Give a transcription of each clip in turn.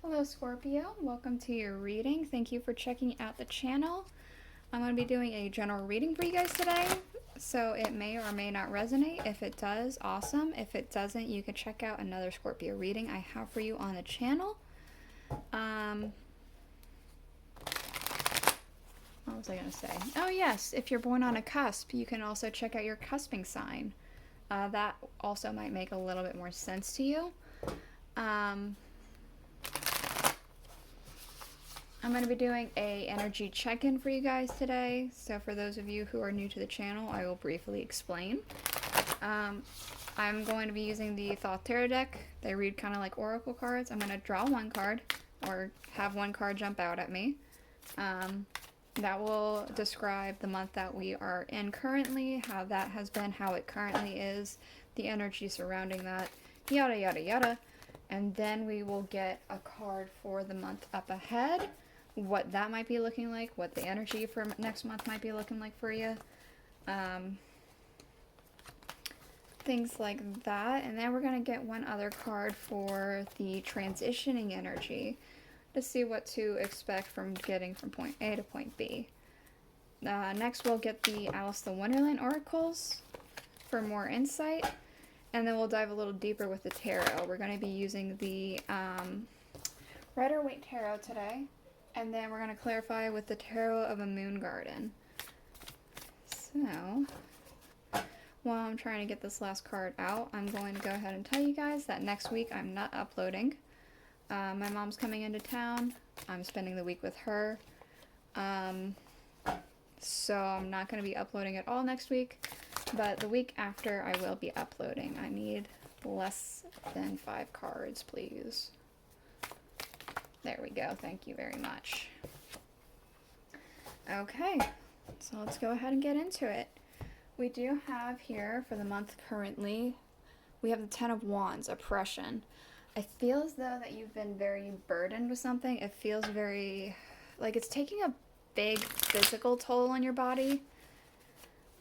Hello Scorpio, welcome to your reading. Thank you for checking out the channel. I'm going to be doing a general reading for you guys today, so it may or may not resonate. If it does, awesome. If it doesn't, you can check out another Scorpio reading I have for you on the channel. What was I going to say? Oh yes, if you're born on a cusp, you can also check out your cusping sign. That also might make a little bit more sense to you. I'm going to be doing a energy check-in for you guys today. So for those of you who are new to the channel, I will briefly explain. I'm going to be using the Thoth Tarot deck. They read kind of like oracle cards. I'm going to draw one card or have one card jump out at me. That will describe the month that we are in currently, how that has been, how it currently is, the energy surrounding that, yada yada yada. And then we will get a card for the month up ahead, what that might be looking like, what the energy for next month might be looking like for you. Things like that. And then we're going to get one other card for the transitioning energy to see what to expect from getting from point A to point B. Next we'll get the Aleister Wonderland oracles for more insight. And then we'll dive a little deeper with the tarot. We're going to be using the Rider-Waite tarot today. And then we're going to clarify with the tarot of a moon garden. So, while I'm trying to get this last card out, I'm going to go ahead and tell you guys that next week I'm not uploading. My mom's coming into town. I'm spending the week with her. So I'm not going to be uploading at all next week. But the week after, I will be uploading. I need less than 5 cards, please. There we go. Thank you very much. Okay, so let's go ahead and get into it. We do have here, for the month currently, we have the Ten of Wands, oppression. I feel as though that you've been very burdened with something. It feels very, like it's taking a big physical toll on your body,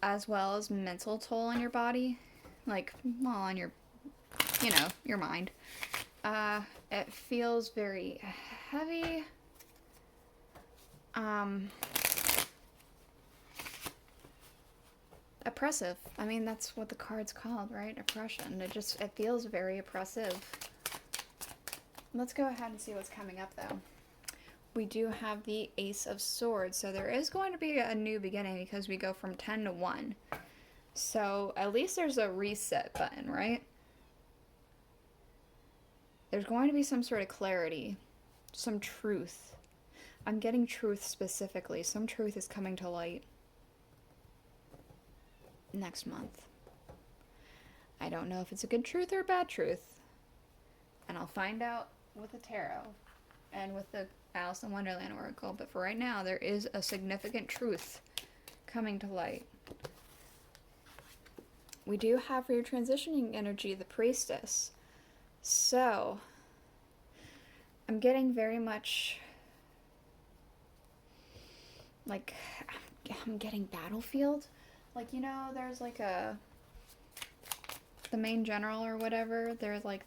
as well as mental toll on your body, like, well, on your, you know, your mind. It feels very heavy. Oppressive. I mean, that's what the card's called, right? Oppression. It feels very oppressive. Let's go ahead and see what's coming up, though. We do have the Ace of Swords, so there is going to be a new beginning because we go from 10 to 1. So at least there's a reset button, right? There's going to be some sort of clarity, some truth. I'm getting truth specifically. Some truth is coming to light next month. I don't know if it's a good truth or a bad truth. And I'll find out with the tarot and with the Aleister Wonderland oracle, but for right now there is a significant truth coming to light. We do have for your transitioning energy the Priestess. So I'm getting very much like I'm getting battlefield. Like, you know, there's like the main general or whatever, there's like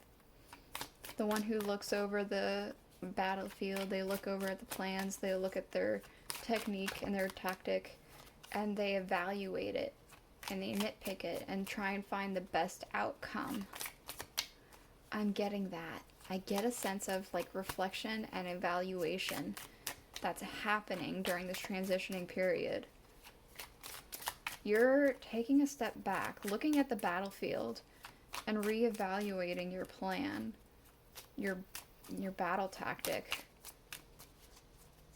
the one who looks over the battlefield. They look over at the plans, they look at their technique and their tactic, and they evaluate it and they nitpick it and try and find the best outcome. I'm getting that. I get a sense of like reflection and evaluation that's happening during this transitioning period. You're taking a step back, looking at the battlefield and reevaluating your plan, your battle tactic,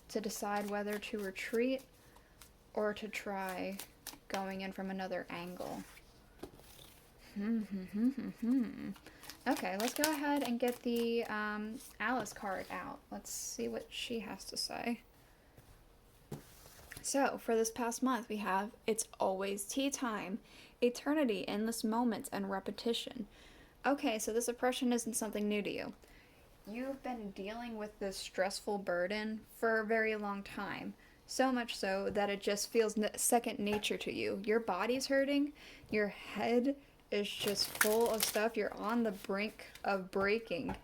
to decide whether to retreat or to try going in from another angle. Okay, let's go ahead and get the Alice card out. Let's see what she has to say. So, for this past month, we have It's Always Tea Time, Eternity, Endless Moments, and Repetition. Okay, so this oppression isn't something new to you. You've been dealing with this stressful burden for a very long time. So much so that it just feels second nature to you. Your body's hurting. Your head is just full of stuff. You're on the brink of breaking.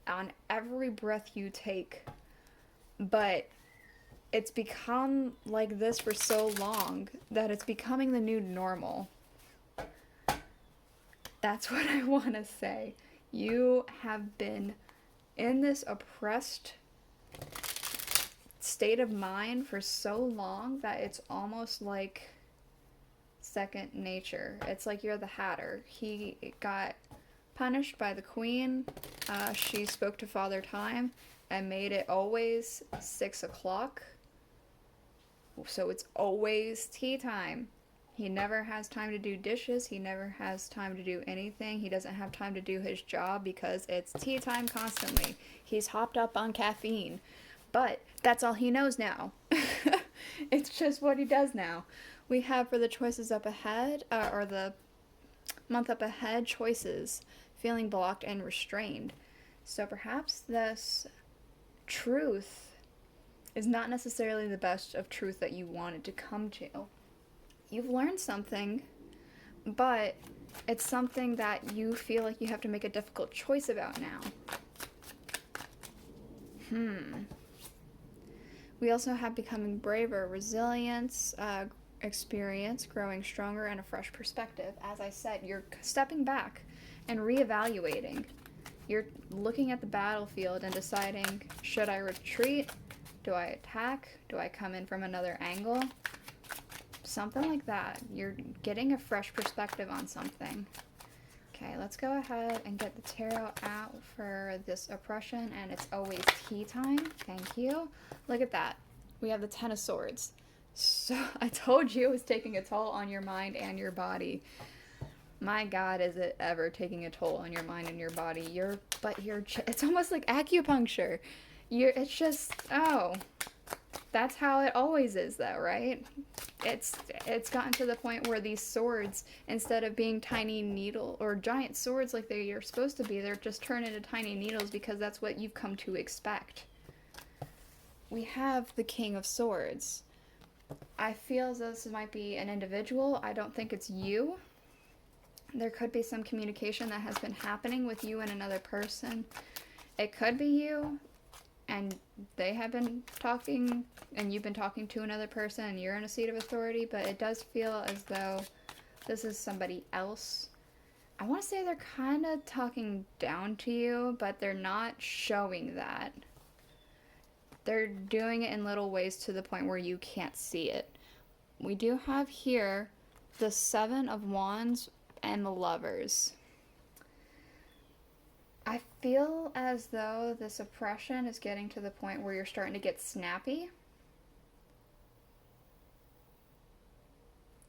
on every breath you take. But it's become like this for so long that it's becoming the new normal. That's what I want to say. You have been in this oppressed state of mind for so long that it's almost like second nature. It's like you're the Hatter. He got punished by the Queen. She spoke to Father Time and made it always 6 o'clock. So it's always tea time. He never has time to do dishes. He never has time to do anything. He doesn't have time to do his job because it's tea time constantly. He's hopped up on caffeine. But that's all he knows now. It's just what he does now. We have for the choices up ahead, or the month up ahead, choices, feeling blocked and restrained. So perhaps this truth is not necessarily the best of truth that you wanted to come to. You've learned something, but it's something that you feel like you have to make a difficult choice about now. We also have becoming braver, resilience, experience, growing stronger, and a fresh perspective. As I said, you're stepping back and reevaluating. You're looking at the battlefield and deciding, should I retreat? Do I attack? Do I come in from another angle? Something like that. You're getting a fresh perspective on something. Okay, let's go ahead and get the tarot out for this oppression, and it's always tea time. Thank you. Look at that. We have the Ten of Swords. So I told you it was taking a toll on your mind and your body. My God, is it ever taking a toll on your mind and your body? It's almost like acupuncture. It's just, that's how it always is though, right? It's gotten to the point where these swords, instead of being tiny needle or giant swords like they're supposed to be, they're just turned into tiny needles because that's what you've come to expect. We have the King of Swords. I feel as though this might be an individual. I don't think it's you. There could be some communication that has been happening with you and another person. It could be you, and they have been talking, and you've been talking to another person, and you're in a seat of authority, but it does feel as though this is somebody else. I want to say they're kind of talking down to you, but they're not showing that. They're doing it in little ways to the point where you can't see it. We do have here the Seven of Wands and the Lovers. I feel as though this oppression is getting to the point where you're starting to get snappy.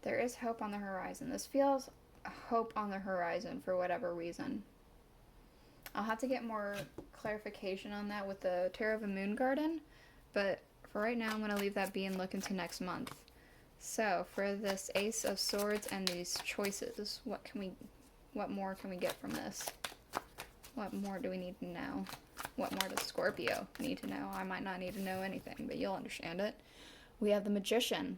There is hope on the horizon. This feels hope on the horizon for whatever reason. I'll have to get more clarification on that with the Tarot of a Moon Garden, but for right now I'm going to leave that be and look into next month. So, for this Ace of Swords and these choices, what more can we get from this? What more do we need to know? What more does Scorpio need to know? I might not need to know anything, but you'll understand it. We have the Magician.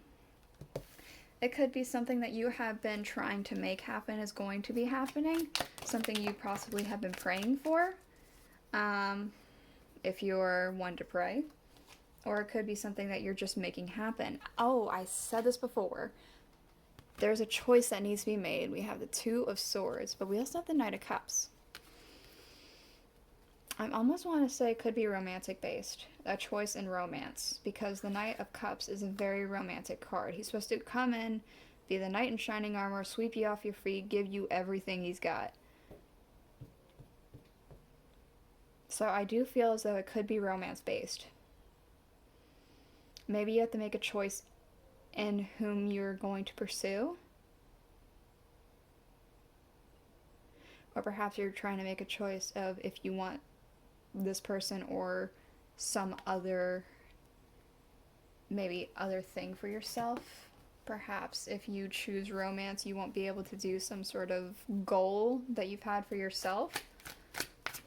It could be something that you have been trying to make happen is going to be happening. Something you possibly have been praying for. If you're one to pray. Or it could be something that you're just making happen. Oh, I said this before. There's a choice that needs to be made. We have the Two of Swords, but we also have the Knight of Cups. I almost want to say it could be romantic based, a choice in romance, because the Knight of Cups is a very romantic card. He's supposed to come in, be the knight in shining armor, sweep you off your feet, give you everything he's got. So I do feel as though it could be romance based. Maybe you have to make a choice in whom you're going to pursue. Or perhaps you're trying to make a choice of if you want this person or some other, maybe other thing for yourself. Perhaps if you choose romance, you won't be able to do some sort of goal that you've had for yourself.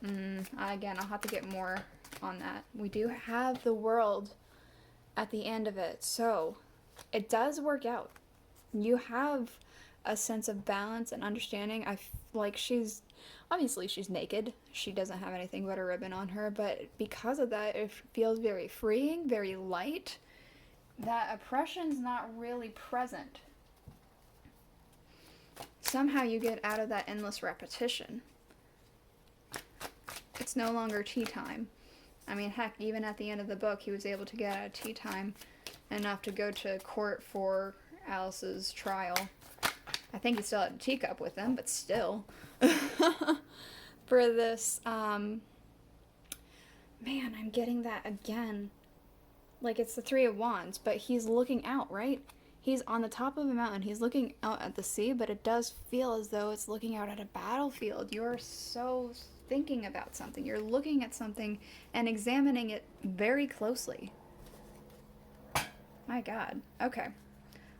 Again, I'll have to get more on that. We do have the World at the end of it, so it does work out. You have a sense of balance and understanding. I like she's Obviously, she's naked. She doesn't have anything but a ribbon on her, but because of that, it feels very freeing, very light. That oppression's not really present. Somehow you get out of that endless repetition. It's no longer tea time. I mean, heck, even at the end of the book, he was able to get out of tea time enough to go to court for Alice's trial. I think he still had a teacup with him, but still. For this, man, I'm getting that again. Like, it's the Three of Wands, but he's looking out, right? He's on the top of a mountain. He's looking out at the sea, but it does feel as though it's looking out at a battlefield. You're so thinking about something. You're looking at something and examining it very closely. My God. Okay.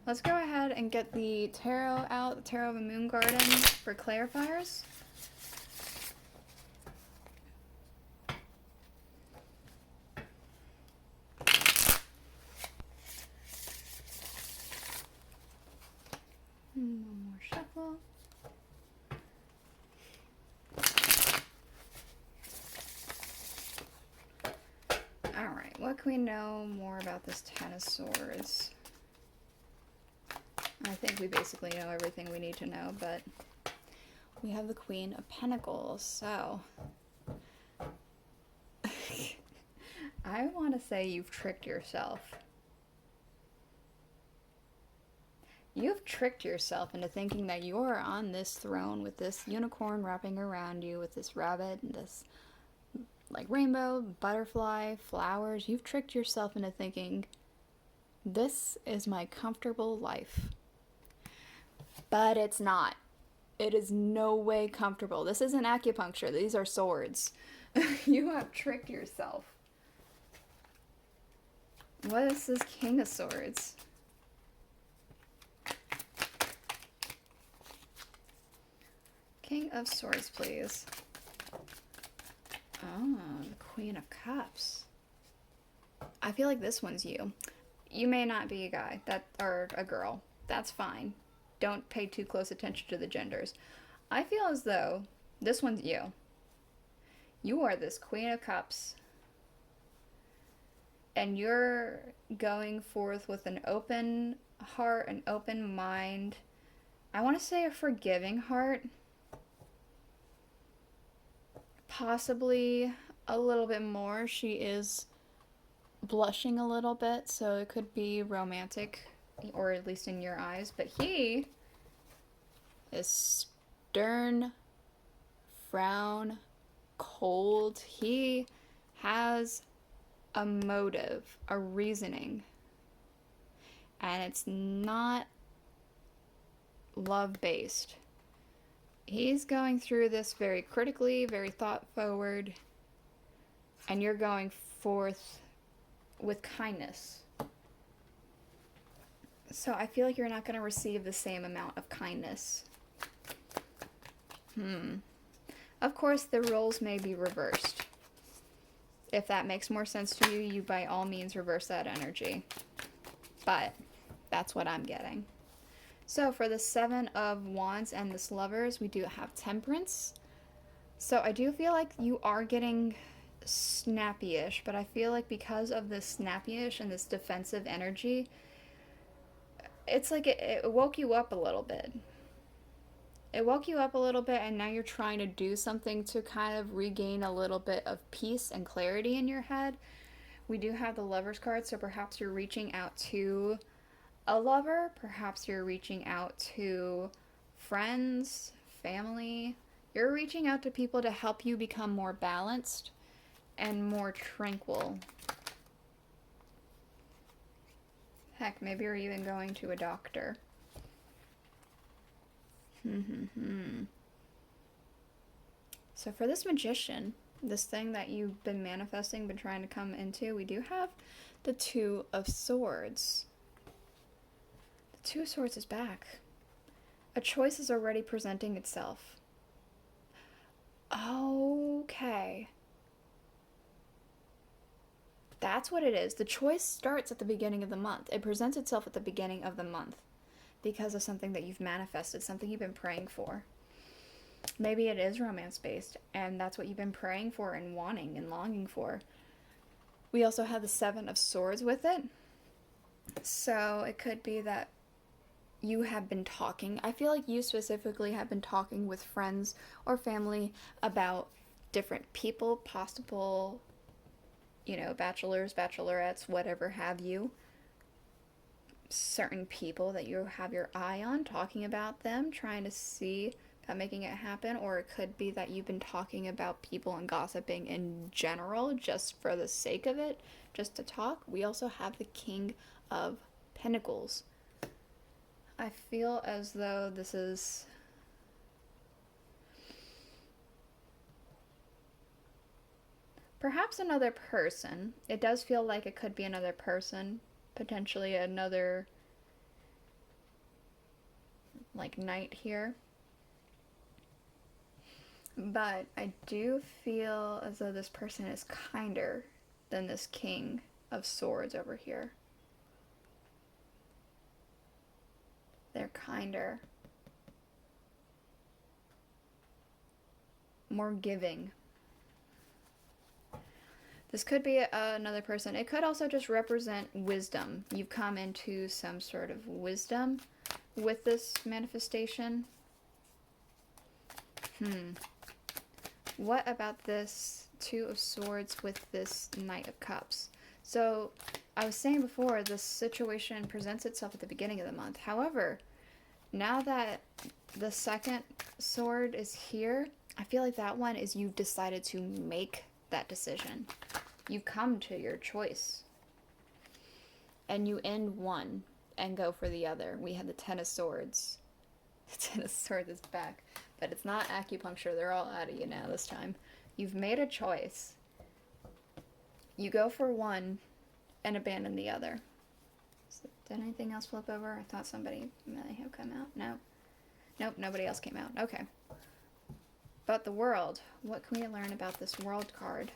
Let's go ahead and get the tarot out, the Tarot of a Moon Garden for clarifiers. One more shuffle. Alright, what can we know more about this Ten of Swords? I think we basically know everything we need to know, but we have the Queen of Pentacles, so I want to say you've tricked yourself. You've tricked yourself into thinking that you're on this throne with this unicorn wrapping around you, with this rabbit and this like rainbow, butterfly, flowers. You've tricked yourself into thinking, this is my comfortable life. But it's not. It is no way comfortable. This isn't acupuncture. These are swords. You have tricked yourself. What is this King of Swords? King of Swords, please. Oh, the Queen of Cups. I feel like this one's you. You may not be a guy or a girl. That's fine. Don't pay too close attention to the genders. I feel as though this one's you. You are this Queen of Cups. And you're going forth with an open heart, an open mind. I want to say a forgiving heart. Possibly a little bit more. She is blushing a little bit, so it could be romantic, or at least in your eyes. But he is stern, frown, cold. He has a motive, a reasoning, and it's not love-based. He's going through this very critically, very thought-forward, and you're going forth with kindness. So I feel like you're not going to receive the same amount of kindness. Of course, the roles may be reversed. If that makes more sense to you, you by all means reverse that energy. But that's what I'm getting. So for the Seven of Wands and this Lovers, we do have Temperance. So I do feel like you are getting snappy-ish, but I feel like because of this snappy-ish and this defensive energy, it's like it woke you up a little bit. It woke you up a little bit, and now you're trying to do something to kind of regain a little bit of peace and clarity in your head. We do have the Lovers card, so perhaps you're reaching out to a lover, perhaps you're reaching out to friends, family. You're reaching out to people to help you become more balanced and more tranquil. Heck, maybe you're even going to a doctor. So for this Magician, this thing that you've been manifesting, been trying to come into, we do have the Two of Swords. The Two of Swords is back. A choice is already presenting itself. Okay. That's what it is. The choice starts at the beginning of the month. It presents itself at the beginning of the month because of something that you've manifested, something you've been praying for. Maybe it is romance-based, and that's what you've been praying for and wanting and longing for. We also have the Seven of Swords with it. So it could be that you have been talking. I feel like you specifically have been talking with friends or family about different people, possible, bachelors, bachelorettes, whatever have you. Certain people that you have your eye on, talking about them, trying to see about making it happen. Or it could be that you've been talking about people and gossiping in general, just for the sake of it, just to talk. We also have the King of Pentacles. I feel as though this is perhaps another person. It does feel like it could be another person, potentially another knight here. But I do feel as though this person is kinder than this King of Swords over here. They're kinder. More giving. This could be another person. It could also just represent wisdom. You've come into some sort of wisdom with this manifestation. What about this Two of Swords with this Knight of Cups? So, I was saying before, this situation presents itself at the beginning of the month. However, now that the second sword is here, I feel like that one is you've decided to make that decision. You come to your choice. And you end one and go for the other. We have the Ten of Swords. The Ten of Swords is back. But it's not acupuncture. They're all out of you now this time. You've made a choice. You go for one and abandon the other. So, did anything else flip over? I thought somebody may have come out. No. Nope, nobody else came out. Okay. But the world. What can we learn about this world card?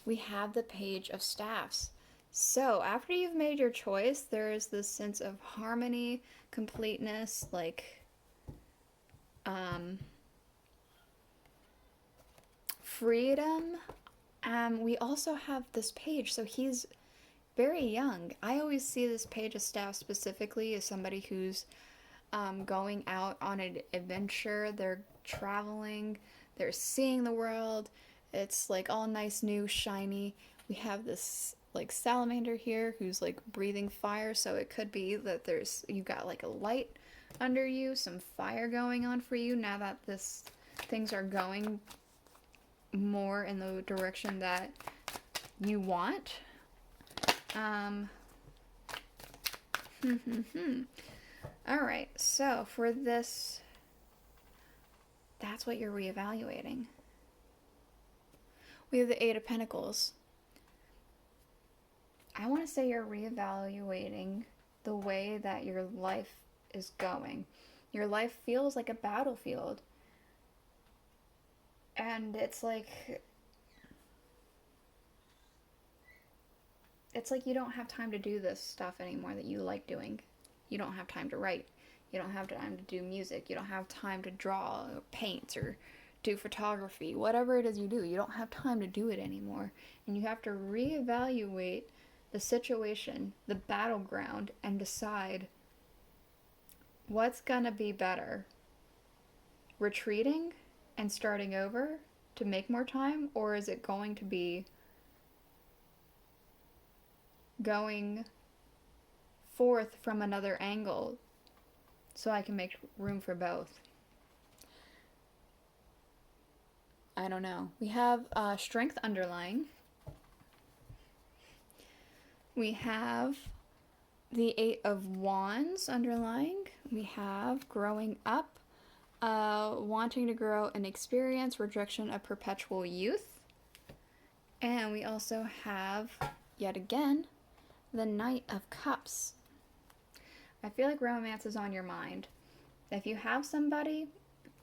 We have the Page of Staffs. So, after you've made your choice, there is this sense of harmony, completeness, freedom. We also have this page, so he's very young. I always see this Page of Staffs specifically as somebody who's going out on an adventure. They're traveling, they're seeing the world. It's all nice, new, shiny. We have this salamander here who's breathing fire, so it could be that you've got a light under you, some fire going on for you now that things are going more in the direction that you want. Alright, so for this, that's what you're reevaluating. We have the Eight of Pentacles. I want to say you're reevaluating the way that your life is going. Your life feels like a battlefield. And it's like you don't have time to do this stuff anymore that you like doing. You don't have time to write. You don't have time to do music. You don't have time to draw or paint or do photography. Whatever it is you do, you don't have time to do it anymore. And you have to reevaluate the situation, the battleground, and decide what's gonna be better. Retreating and starting over to make more time, or is it going to be going forth from another angle so I can make room for both? I don't know. We have strength underlying. We have the Eight of Wands underlying. We have growing up, wanting to grow in experience, rejection of perpetual youth. And we also have, yet again, the Knight of Cups. I feel like romance is on your mind. If you have somebody,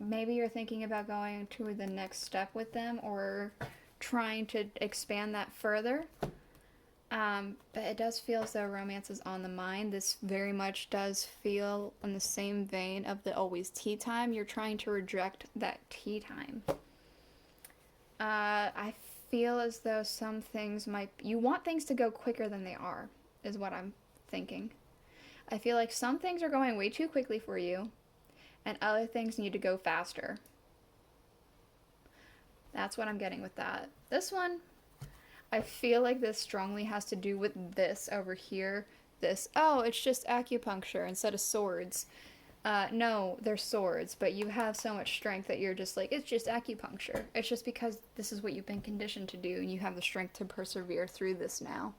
maybe you're thinking about going to the next step with them or trying to expand that further. But it does feel as though romance is on the mind. This very much does feel in the same vein of the always tea time. You're trying to reject that tea time. I feel as though some things might... You want things to go quicker than they are, is what I'm thinking. I feel like some things are going way too quickly for you, and other things need to go faster. That's what I'm getting with that. This one, I feel like this strongly has to do with this over here. This, oh, it's just acupuncture instead of swords. No, they're swords, but you have so much strength that you're just like, it's just acupuncture. It's just because this is what you've been conditioned to do, and you have the strength to persevere through this now.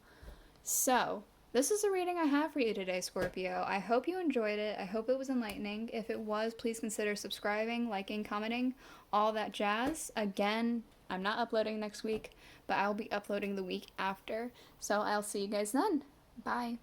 So, this is the reading I have for you today, Scorpio. I hope you enjoyed it. I hope it was enlightening. If it was, please consider subscribing, liking, commenting, all that jazz. Again, I'm not uploading next week, but I'll be uploading the week after. So I'll see you guys then. Bye.